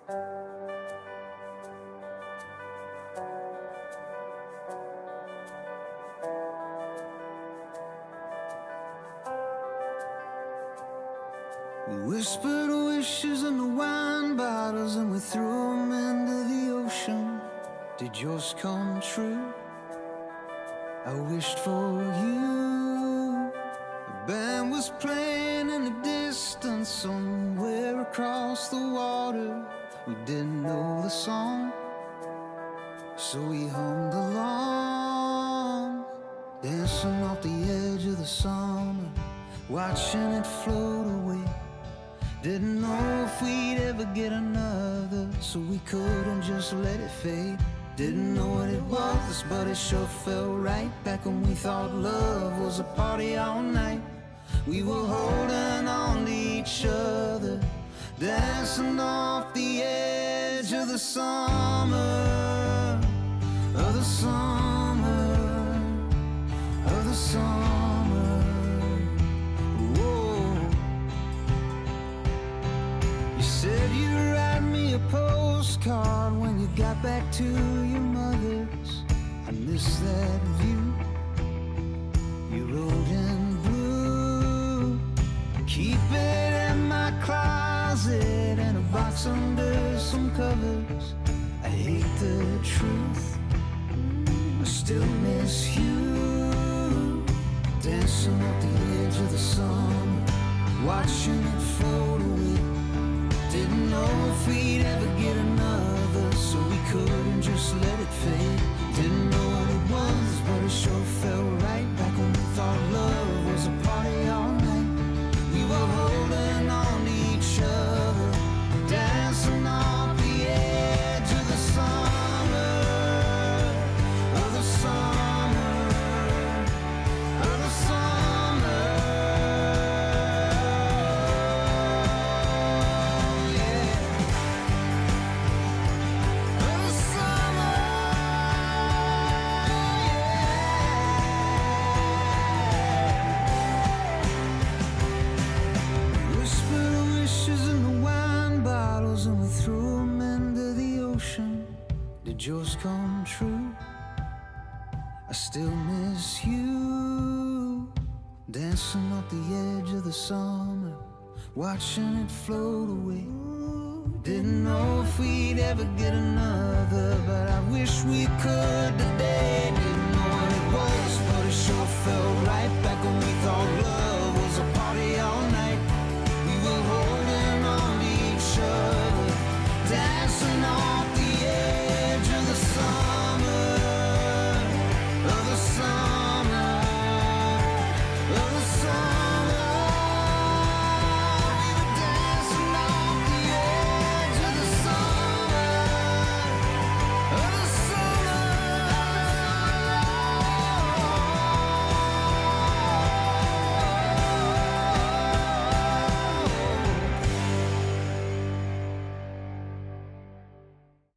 We whispered wishes in the wine bottles and we threw them into the ocean. Did yours come true? I wished for you. A band was playing in the distance somewhere across the water. We didn't know the song, so we hummed along, dancing off the edge of the summer, watching it float away. Didn't know if we'd ever get another, so we couldn't just let it fade. Didn't know what it was, but it sure felt right. Back when we thought love was a party all night. We were holding on to each other, dancing off the edge of the summer, of the summer, of the summer. Whoa. You said you'd write me a postcard when you got back to your mother's. I miss that view. You wrote in blue, keep it in my closet in a box under some covers. I hate the truth, I still miss you, dancing at the edge of the sun, watching it float away. Didn't know if we'd ever get another, so we couldn't just let it fade. Didn't know what it was, but it sure felt right. Back when we thought love was a party all night. We were holding on to each other, dancing off the edge of the summer, of the summer, of the summer. And we threw them into the ocean. Did yours come true? I still miss you, dancing off the edge of the summer, watching it float away. Didn't know if we'd ever get another, but I wish we could today. Didn't know what it was, but it sure felt right.